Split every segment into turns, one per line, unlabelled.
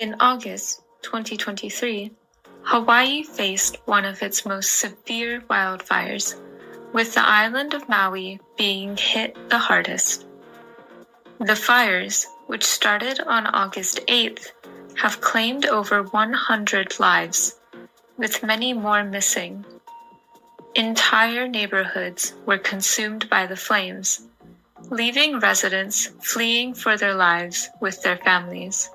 In August 2023, Hawaii faced one of its most severe wildfires, with the island of Maui being hit the hardest. The fires, which started on August 8th, have claimed over 100 lives, with many more missing. Entire neighborhoods were consumed by the flames, leaving residents fleeing for their lives with their families.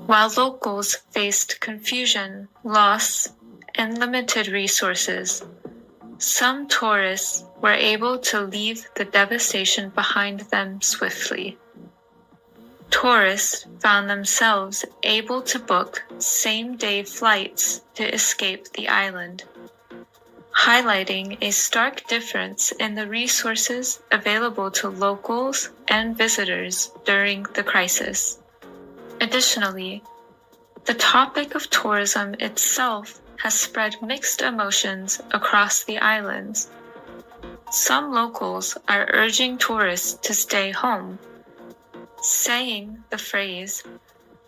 While locals faced confusion, loss, and limited resources, some tourists were able to leave the devastation behind them swiftly. Tourists found themselves able to book same-day flights to escape the island, highlighting a stark difference in the resources available to locals and visitors during the crisis. Additionally, the topic of tourism itself has spread mixed emotions across the islands. Some locals are urging tourists to stay home, saying the phrase,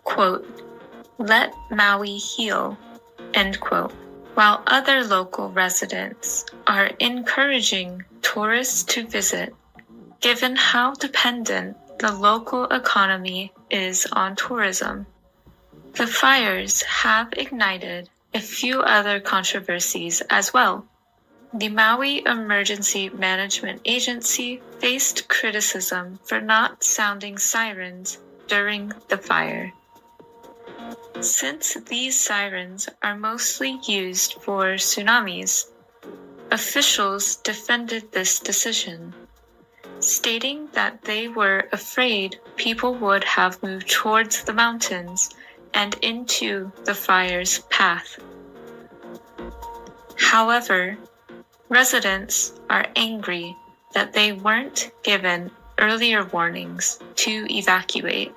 quote, "let Maui heal," end quote, while other local residents are encouraging tourists to visit, given how dependent the local economy is on tourism. The fires have ignited a few other controversies as well. The Maui Emergency Management Agency faced criticism for not sounding sirens during the fire. Since these sirens are mostly used for tsunamis, officials defended this decision, stating that they were afraid people would have moved towards the mountains and into the fire's path. However, residents are angry that they weren't given earlier warnings to evacuate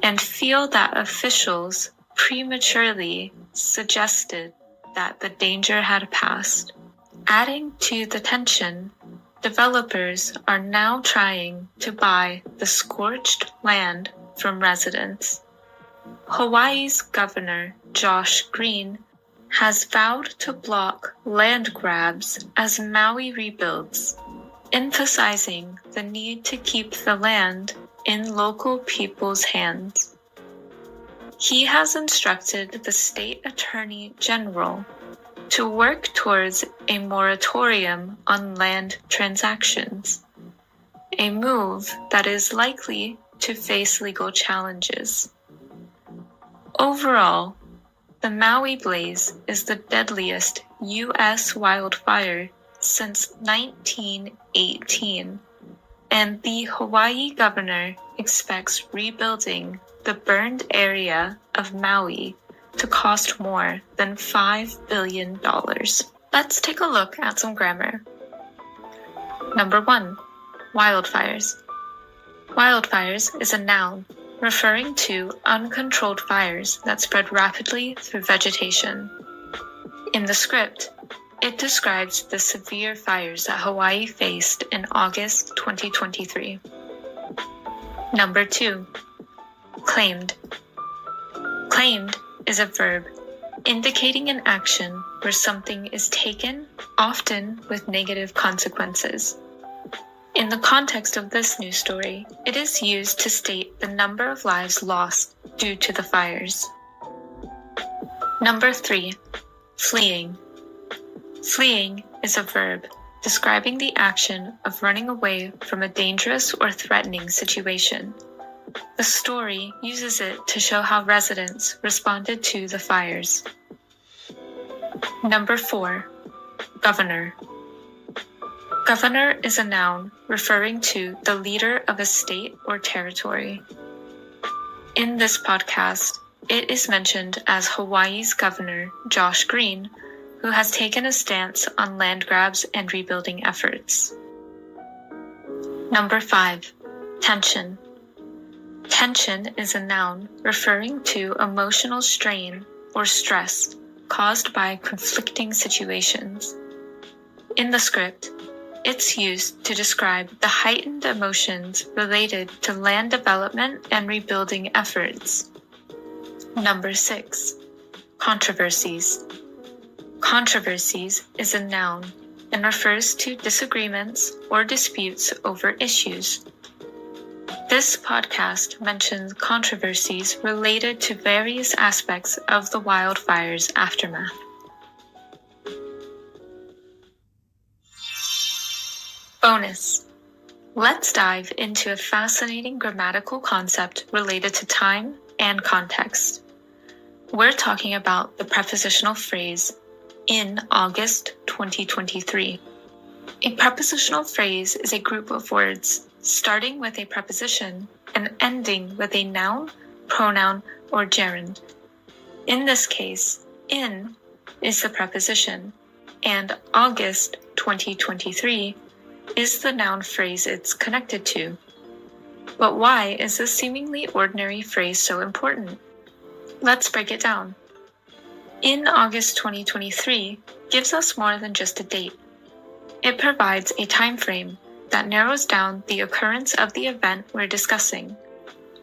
and feel that officials prematurely suggested that the danger had passed. Adding to the tension, developers are now trying to buy the scorched land from residents. Hawaii's Governor Josh Green has vowed to block land grabs as Maui rebuilds, emphasizing the need to keep the land in local people's hands. He has instructed the state attorney general to work towards a moratorium on land transactions, a move that is likely to face legal challenges. Overall, the Maui blaze is the deadliest U.S. wildfire since 1918, and the Hawaii governor expects rebuilding the burned area of Maui to cost more than $5 billion. Let's take a look at some grammar. Number 1, wildfires. Wildfires is a noun referring to uncontrolled fires that spread rapidly through vegetation. In the script, it describes the severe fires that Hawaii faced in August 2023. Number 2, claimed. Claimed is a verb indicating an action where something is taken, often with negative consequences. In the context of this news story, it is used to state the number of lives lost due to the fires. Number 3, fleeing. Fleeing is a verb describing the action of running away from a dangerous or threatening situation. The story uses it to show how residents responded to the fires. Number 4, governor. Governor is a noun referring to the leader of a state or territory. In this podcast, it is mentioned as Hawaii's Governor Josh Green, who has taken a stance on land grabs and rebuilding efforts. Number 5, tension. Tension is a noun referring to emotional strain or stress caused by conflicting situations. In the script, it's used to describe the heightened emotions related to land development and rebuilding efforts. Number 6. Controversies. Controversies is a noun and refers to disagreements or disputes over issues. This podcast mentions controversies related to various aspects of the wildfire's aftermath. Bonus. Let's dive into a fascinating grammatical concept related to time and context. We're talking about the prepositional phrase, in August 2023. A prepositional phrase is a group of words starting with a preposition and ending with a noun, pronoun, or gerund. In this case, in is the preposition, and August 2023 is the noun phrase it's connected to. But why is this seemingly ordinary phrase so important? Let's break it down. In August 2023 gives us more than just a date. It provides a time frame that narrows down the occurrence of the event we're discussing.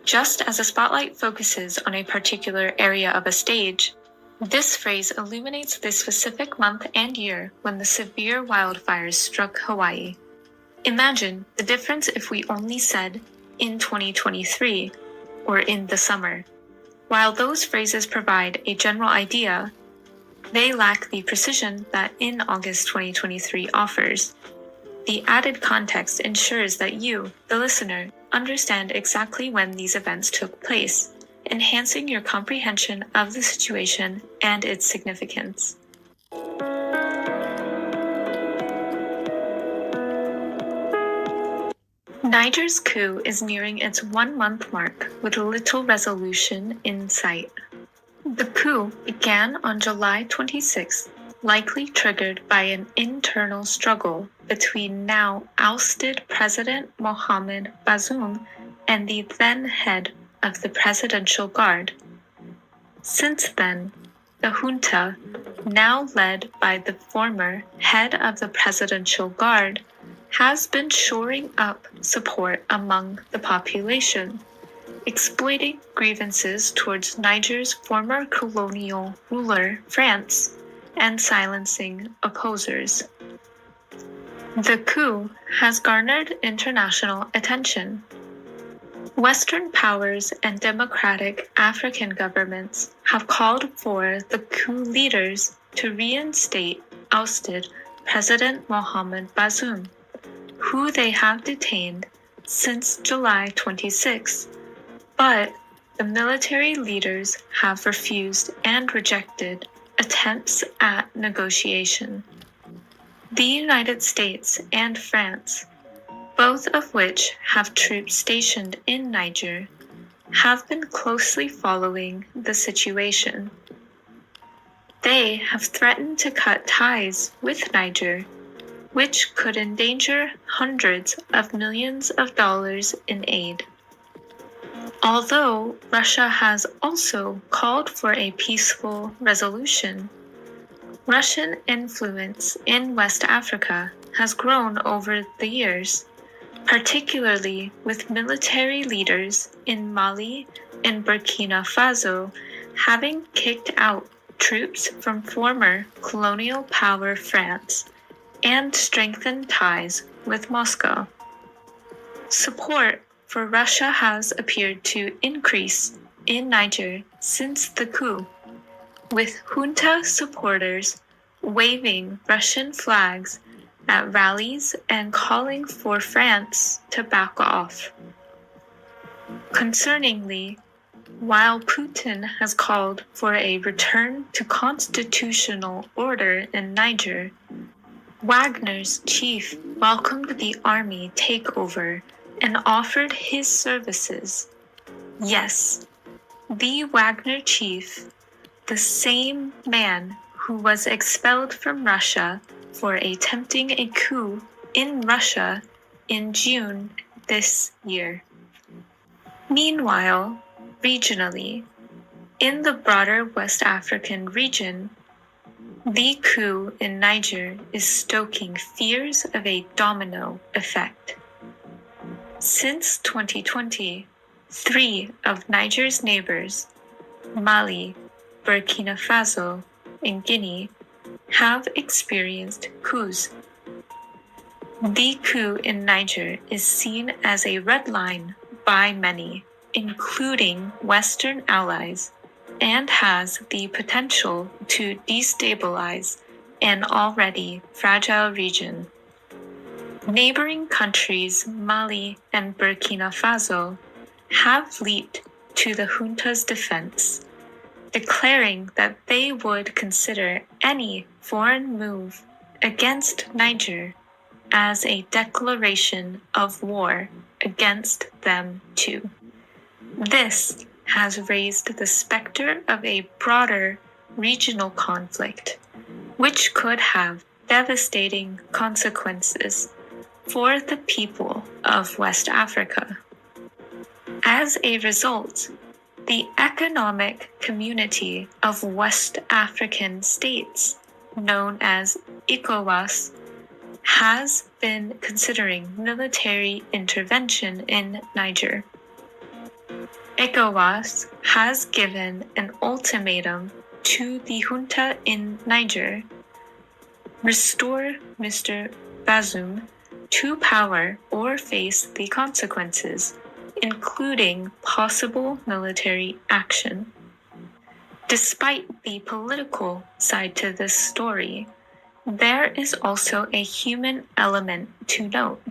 Just as a spotlight focuses on a particular area of a stage, this phrase illuminates the specific month and year when the severe wildfires struck Hawaii. Imagine the difference if we only said in 2023 or in the summer. While those phrases provide a general idea, they lack the precision that in August 2023 offers. The added context ensures that you, the listener, understand exactly when these events took place, enhancing your comprehension of the situation and its significance. Niger's coup is nearing its 1-month mark with little resolution in sight. The coup began on July 26, likely triggered by an internal struggle between now ousted President Mohamed Bazoum and the then head of the Presidential Guard. Since then, the junta, now led by the former head of the Presidential Guard, has been shoring up support among the population, exploiting grievances towards Niger's former colonial ruler, France, and silencing opposers. The coup has garnered international attention. Western powers and democratic African governments have called for the coup leaders to reinstate ousted President Mohamed Bazoum, who they have detained since July 26, but the military leaders have refused and rejected attempts at negotiation. The United States and France, both of which have troops stationed in Niger, have been closely following the situation. They have threatened to cut ties with Niger, which could endanger hundreds of millions of dollars in aid. Although Russia has also called for a peaceful resolution, Russian influence in West Africa has grown over the years, particularly with military leaders in Mali and Burkina Faso having kicked out troops from former colonial power France and strengthened ties with Moscow. Support for Russia has appeared to increase in Niger since the coup, with junta supporters waving Russian flags at rallies and calling for France to back off. Concerningly, while Putin has called for a return to constitutional order in Niger, Wagner's chief welcomed the army takeover and offered his services. Yes, the Wagner chief, the same man who was expelled from Russia for attempting a coup in Russia in June this year. Meanwhile, regionally, in the broader West African region, the coup in Niger is stoking fears of a domino effect. Since 2020, 3 of Niger's neighbors, Mali, Burkina Faso, and Guinea have experienced coups. The coup in Niger is seen as a red line by many, including Western allies, and has the potential to destabilize an already fragile region. Neighboring countries Mali and Burkina Faso have leaped to the junta's defense, declaring that they would consider any foreign move against Niger as a declaration of war against them too. This has raised the specter of a broader regional conflict, which could have devastating consequences for the people of West Africa. As a result, the Economic Community of West African States, known as ECOWAS, has been considering military intervention in Niger. ECOWAS has given an ultimatum to the junta in Niger: restore Mr. Bazoum to power or face the consequences, including possible military action. Despite the political side to this story, there is also a human element to note.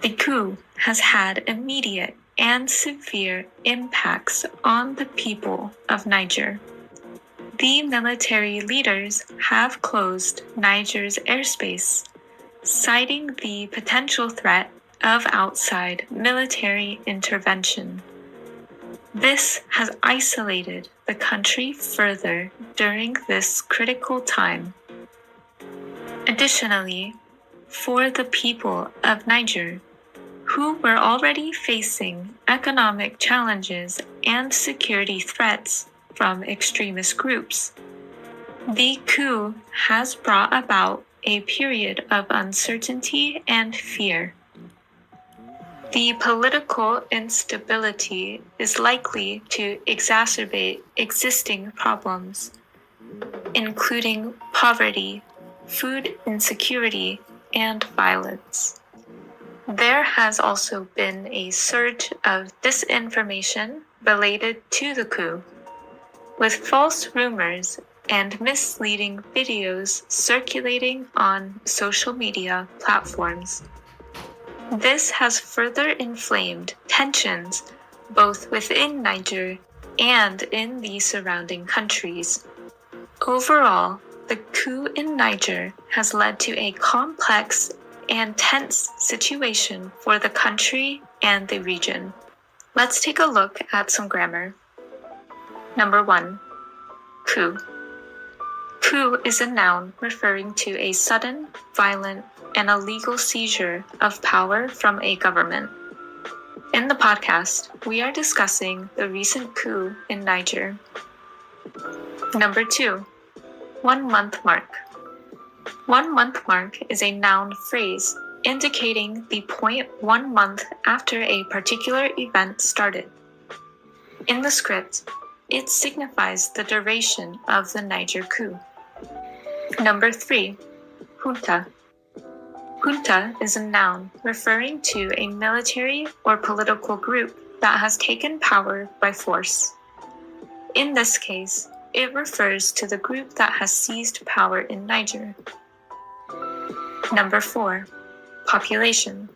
The coup has had immediate and severe impacts on the people of Niger. The military leaders have closed Niger's airspace, citing the potential threat of outside military intervention. This has isolated the country further during this critical time. Additionally, for the people of Niger, who were already facing economic challenges and security threats from extremist groups, the coup has brought about a period of uncertainty and fear. The political instability is likely to exacerbate existing problems, including poverty, food insecurity, and violence. There has also been a surge of disinformation related to the coup, with false rumors and misleading videos circulating on social media platforms. This has further inflamed tensions both within Niger and in the surrounding countries. Overall, the coup in Niger has led to a complex and tense situation for the country and the region. Let's take a look at some grammar. Number 1, coup. Coup is a noun referring to a sudden, violent, and illegal seizure of power from a government. In the podcast, we are discussing the recent coup in Niger. Number 2, 1 month mark. 1 month mark is a noun phrase indicating the point 1 month after a particular event started. In the script, it signifies the duration of the Niger coup. Number 3, junta. Junta is a noun referring to a military or political group that has taken power by force. In this case, it refers to the group that has seized power in Niger. Number 4, population.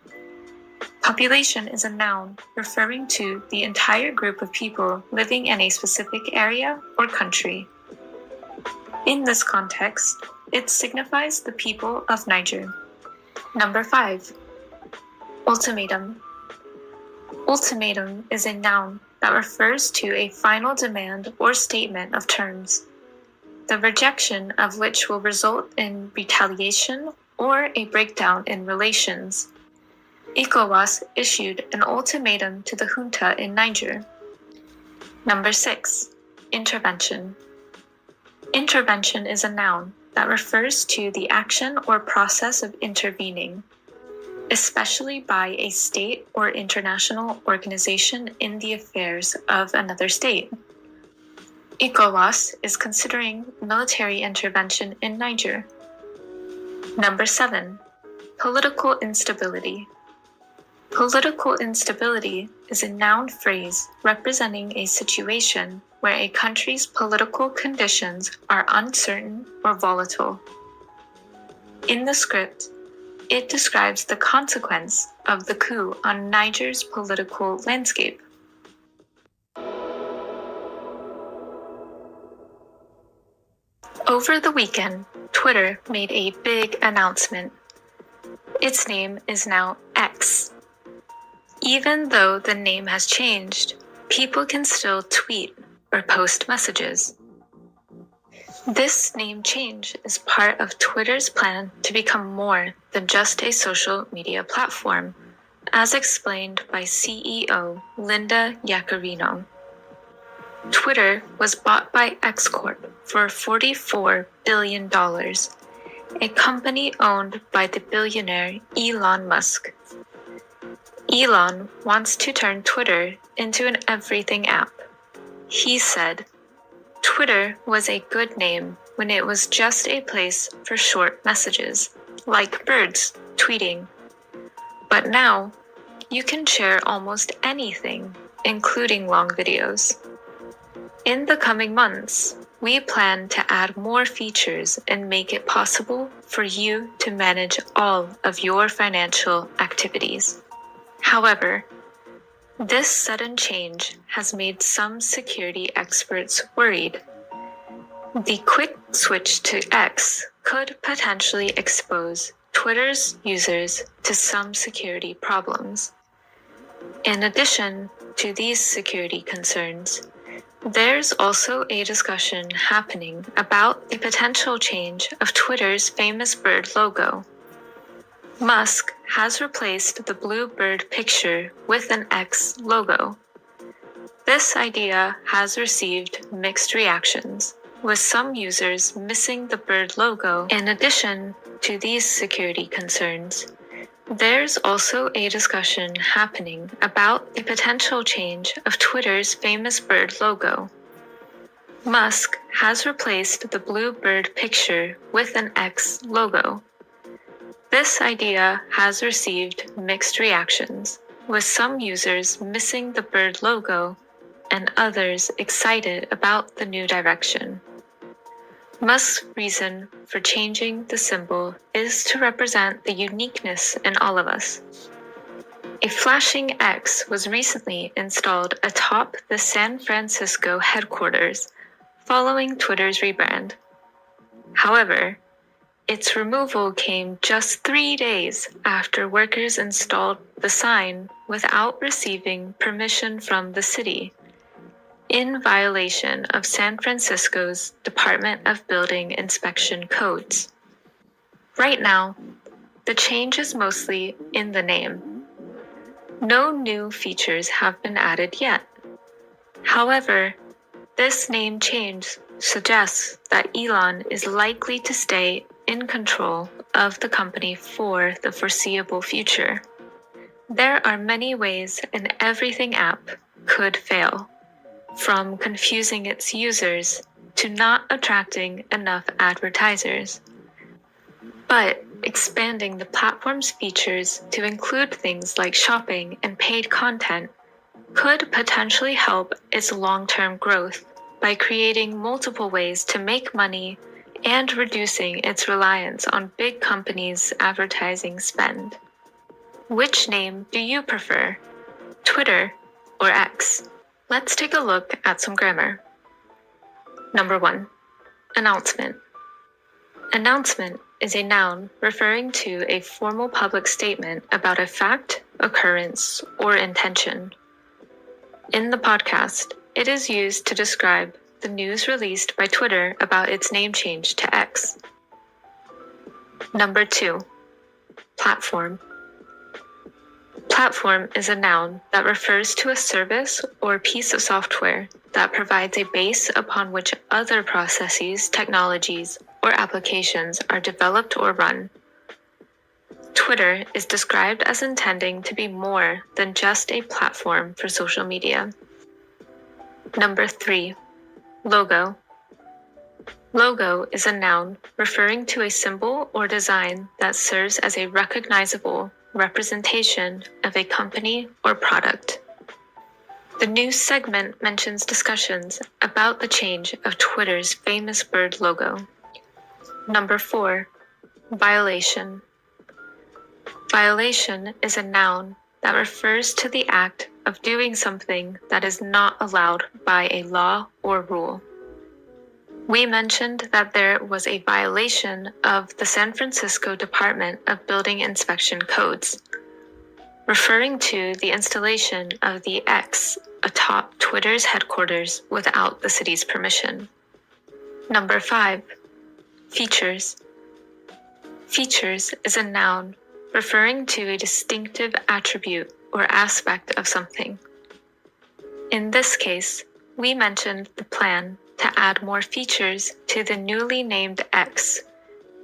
Population is a noun referring to the entire group of people living in a specific area or country. In this context, it signifies the people of Niger. Number 5, ultimatum. Ultimatum is a noun that refers to a final demand or statement of terms, the rejection of which will result in retaliation or a breakdown in relations. ECOWAS issued an ultimatum to the junta in Niger. Number 6, intervention. Intervention is a noun that refers to the action or process of intervening, especially by a state or international organization in the affairs of another state. ECOWAS is considering military intervention in Niger. Number 7. Political instability. Political instability is a noun phrase representing a situation where a country's political conditions are uncertain or volatile. In the script, it describes the consequence of the coup on Niger's political landscape. Over the weekend, Twitter made a big announcement. Its name is now X. Even though the name has changed, people can still tweet or post messages. This name change is part of Twitter's plan to become more than just a social media platform, as explained by CEO Linda Yaccarino. Twitter was bought by X Corp for $44 billion, a company owned by the billionaire Elon Musk. Elon wants to turn Twitter into an everything app. He said, "Twitter was a good name when it was just a place for short messages, like birds tweeting. But now, you can share almost anything, including long videos." In the coming months, we plan to add more features and make it possible for you to manage all of your financial activities. However, this sudden change has made some security experts worried. The quick switch to X could potentially expose Twitter's users to some security problems. In addition to these security concerns, there's also a discussion happening about the potential change of Twitter's famous bird logo. Musk has replaced the blue bird picture with an X logo. This idea has received mixed reactions, with some users missing the bird logo. In addition to these security concerns, there's also a discussion happening about the potential change of Twitter's famous bird logo. Musk has replaced the blue bird picture with an X logo. This idea has received mixed reactions, with some users missing the bird logo and others excited about the new direction. Musk's reason for changing the symbol is to represent the uniqueness in all of us. A flashing X was recently installed atop the San Francisco headquarters following Twitter's rebrand. However, its removal came just 3 days after workers installed the sign without receiving permission from the city, in violation of San Francisco's Department of Building Inspection codes. Right now, the change is mostly in the name. No new features have been added yet. However, this name change suggests that Elon is likely to stay in control of the company for the foreseeable future. There are many ways an everything app could fail, from confusing its users to not attracting enough advertisers. But expanding the platform's features to include things like shopping and paid content could potentially help its long-term growth by creating multiple ways to make money and reducing its reliance on big companies' advertising spend. Which name do you prefer, Twitter or X? Let's take a look at some grammar. Number 1. Announcement. Announcement is a noun referring to a formal public statement about a fact, occurrence, or intention. In the podcast, it is used to describe the news released by Twitter about its name change to X. Number 2. Platform. Platform is a noun that refers to a service or piece of software that provides a base upon which other processes, technologies, or applications are developed or run. Twitter is described as intending to be more than just a platform for social media. Number 3. Logo. Logo is a noun referring to a symbol or design that serves as a recognizable representation of a company or product. The news segment mentions discussions about the change of Twitter's famous bird logo. Number 4, violation. Violation is a noun that refers to the act of doing something that is not allowed by a law or rule. We mentioned that there was a violation of the San Francisco Department of Building Inspection codes, referring to the installation of the X atop Twitter's headquarters without the city's permission. Number 5, features. Features is a noun referring to a distinctive attribute or aspect of something. In this case, we mentioned the plan to add more features to the newly named X,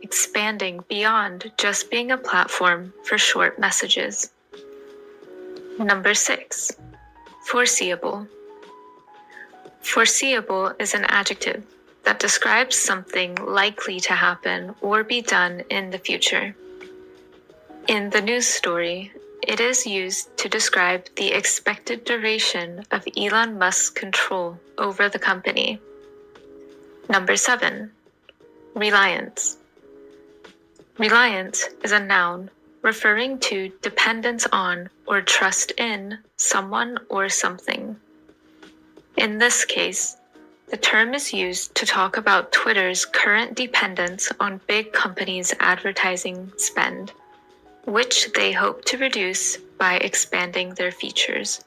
expanding beyond just being a platform for short messages. Number 6, foreseeable. Foreseeable is an adjective that describes something likely to happen or be done in the future. In the news story, it is used to describe the expected duration of Elon Musk's control over the company. Number 7, reliance. Reliance is a noun referring to dependence on or trust in someone or something. In this case, the term is used to talk about Twitter's current dependence on big companies' advertising spend, which they hope to reduce by expanding their features.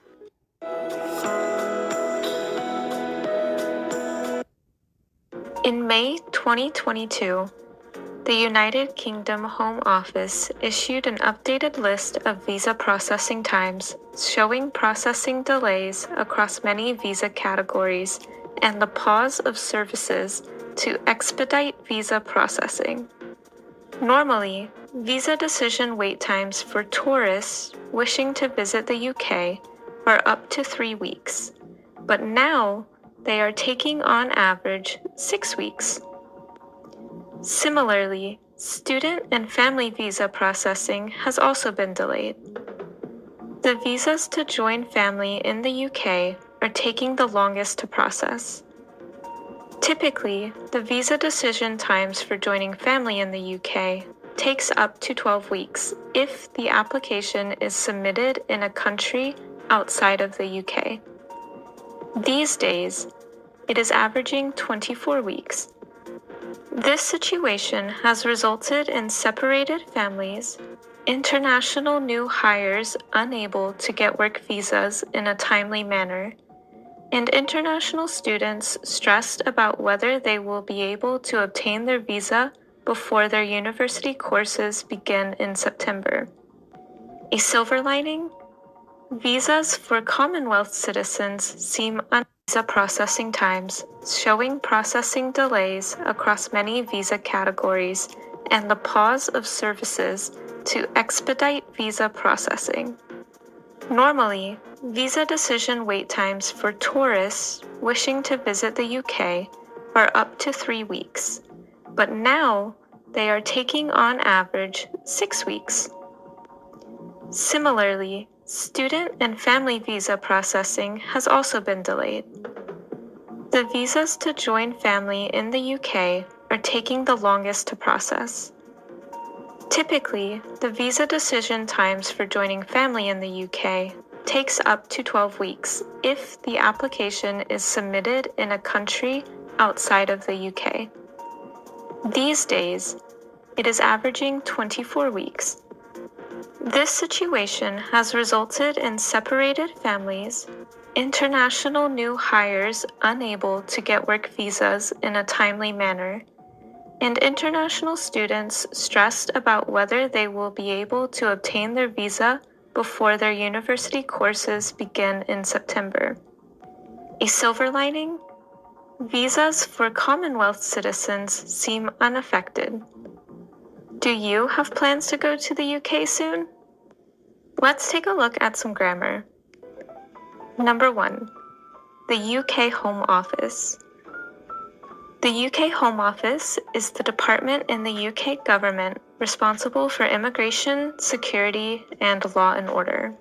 In May 2022, the United Kingdom Home Office issued an updated list of visa processing times, showing processing delays across many visa categories and the pause of services to expedite visa processing. Normally, visa decision wait times for tourists wishing to visit the UK are up to 3 weeks, but now they are taking on average 6 weeks. Similarly, student and family visa processing has also been delayed. The visas to join family in the UK are taking the longest to process. Typically, the visa decision times for joining family in the UK takes up to 12 weeks if the application is submitted in a country outside of the UK. These days, it is averaging 24 weeks. This situation has resulted in separated families, international new hires unable to get work visas in a timely manner, and international students stressed about whether they will be able to obtain their visa before their university courses begin in September. A silver lining? Visas for Commonwealth citizens seem visa processing times, showing processing delays across many visa categories and the pause of services to expedite visa processing. Normally, visa decision wait times for tourists wishing to visit the UK are up to 3 weeks, but now they are taking on average 6 weeks. Similarly, student and family visa processing has also been delayed. The visas to join family in the UK are taking the longest to process. Typically, the visa decision times for joining family in the UK takes up to 12 weeks if the application is submitted in a country outside of the UK. These days, it is averaging 24 weeks. This situation has resulted in separated families, international new hires unable to get work visas in a timely manner, and international students stressed about whether they will be able to obtain their visa before their university courses begin in September. A silver lining? Visas for Commonwealth citizens seem unaffected. Do you have plans to go to the UK soon? Let's take a look at some grammar. Number 1, the UK Home Office. The UK Home Office is the department in the UK government responsible for immigration, security, and law and order.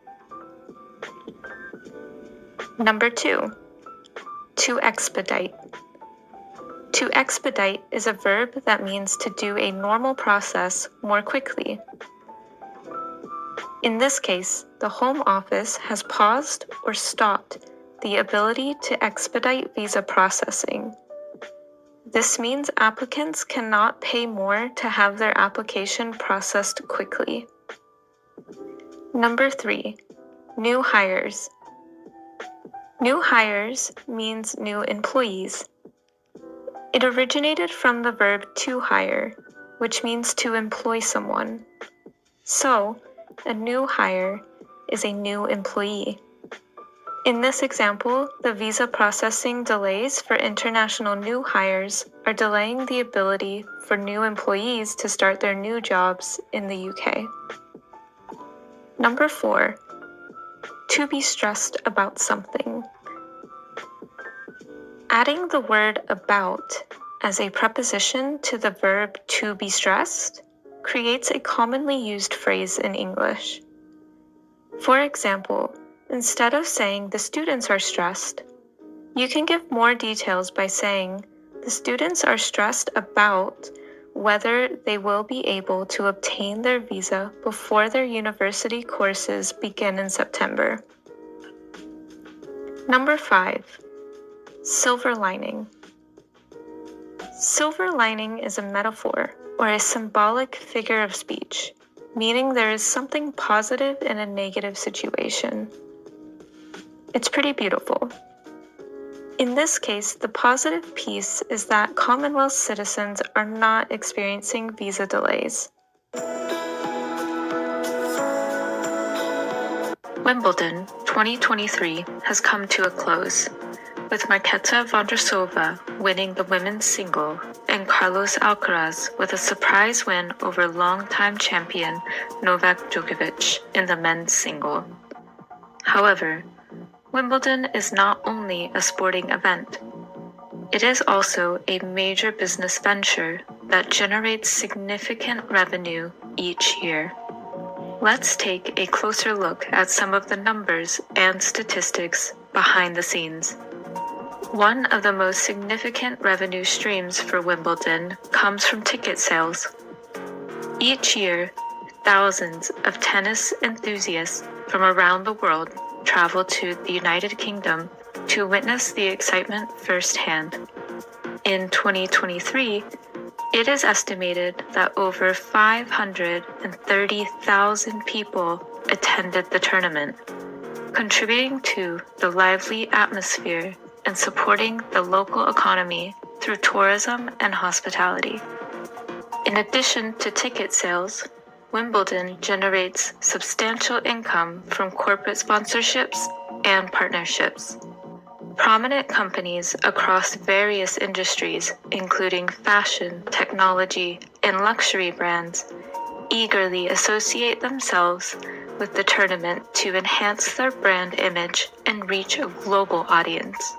Number 2, to expedite. To expedite is a verb that means to do a normal process more quickly. In this case, the Home Office has paused or stopped the ability to expedite visa processing. This means applicants cannot pay more to have their application processed quickly. Number 3, new hires. New hires means new employees. It originated from the verb to hire, which means to employ someone. So, a new hire is a new employee. In this example, the visa processing delays for international new hires are delaying the ability for new employees to start their new jobs in the UK. Number 4, to be stressed about something. Adding the word about as a preposition to the verb to be stressed creates a commonly used phrase in English. For example, instead of saying the students are stressed, you can give more details by saying the students are stressed about whether they will be able to obtain their visa before their university courses begin in September. Number 5, silver lining. Silver lining is a metaphor or a symbolic figure of speech, meaning there is something positive in a negative situation. It's pretty beautiful. In this case, the positive piece is that Commonwealth citizens are not experiencing visa delays. Wimbledon 2023 has come to a close, with Marketa Vondrousova winning the women's single and Carlos Alcaraz with a surprise win over longtime champion Novak Djokovic in the men's single. However, Wimbledon is not only a sporting event. It is also a major business venture that generates significant revenue each year. Let's take a closer look at some of the numbers and statistics behind the scenes. One of the most significant revenue streams for Wimbledon comes from ticket sales. Each year, thousands of tennis enthusiasts from around the world travel to the United Kingdom to witness the excitement firsthand. In 2023, it is estimated that over 530,000 people attended the tournament, contributing to the lively atmosphere and supporting the local economy through tourism and hospitality. In addition to ticket sales, Wimbledon generates substantial income from corporate sponsorships and partnerships. Prominent companies across various industries, including fashion, technology, and luxury brands, eagerly associate themselves with the tournament to enhance their brand image and reach a global audience.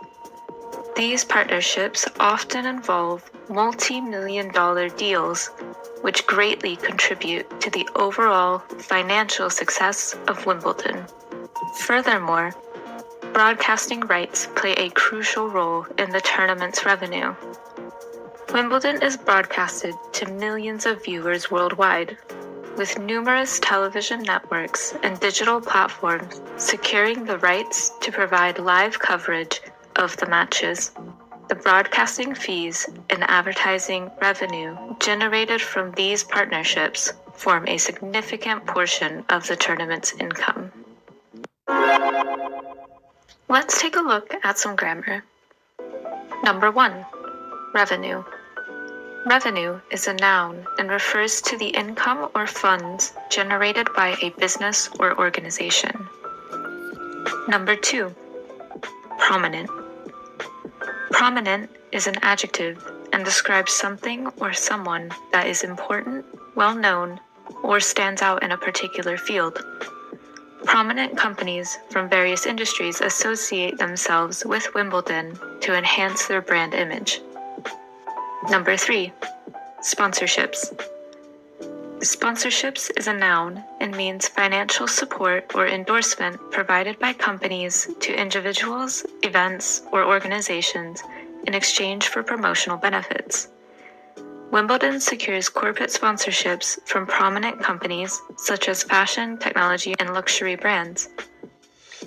These partnerships often involve multi-million-dollar deals, which greatly contribute to the overall financial success of Wimbledon. Furthermore, broadcasting rights play a crucial role in the tournament's revenue. Wimbledon is broadcasted to millions of viewers worldwide, with numerous television networks and digital platforms securing the rights to provide live coverage of the matches. The broadcasting fees and advertising revenue generated from these partnerships form a significant portion of the tournament's income. Let's take a look at some grammar. Number 1, revenue. Revenue is a noun and refers to the income or funds generated by a business or organization. Number 2, prominent. Prominent is an adjective and describes something or someone that is important, well-known, or stands out in a particular field. Prominent companies from various industries associate themselves with Wimbledon to enhance their brand image. Number 3. Sponsorships. Sponsorships is a noun and means financial support or endorsement provided by companies to individuals, events, or organizations in exchange for promotional benefits. Wimbledon secures corporate sponsorships from prominent companies such as fashion, technology, and luxury brands.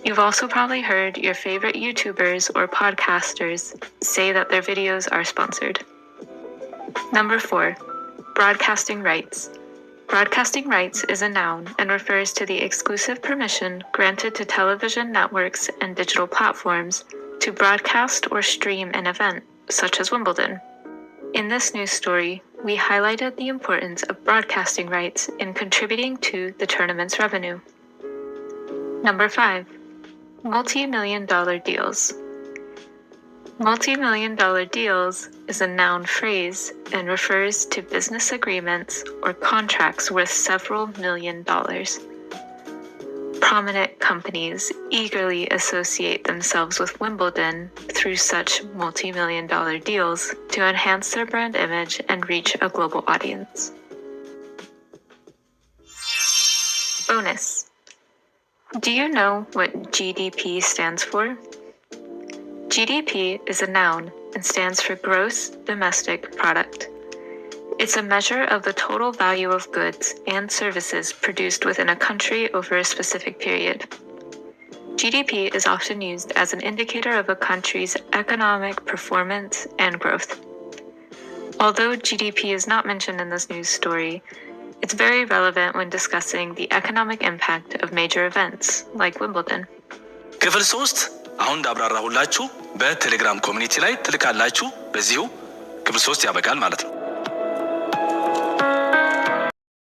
You've also probably heard your favorite YouTubers or podcasters say that their videos are sponsored. Number 4. Broadcasting rights. Broadcasting rights is a noun and refers to the exclusive permission granted to television networks and digital platforms to broadcast or stream an event, such as Wimbledon. In this news story, we highlighted the importance of broadcasting rights in contributing to the tournament's revenue. Number 5. Multi-million-dollar deals. Multi-million-dollar deals is a noun phrase and refers to business agreements or contracts worth several $million. Prominent companies eagerly associate themselves with Wimbledon through such multi-million-dollar deals to enhance their brand image and reach a global audience. Bonus. Do you know what GDP stands for? GDP is a noun and stands for Gross Domestic Product. It's a measure of the total value of goods and services produced within a country over a specific period. GDP is often used as an indicator of a country's economic performance and growth. Although GDP is not mentioned in this news story, it's very relevant when discussing the economic impact of major events like Wimbledon.
ክፍል 3 አሁን እንዳብራራሁላችሁ በቴሌግራም ኮሚኒቲ ላይ ትልካላችሁ። በዚሁ ክፍል 3 ያበቃል ማለት ነው።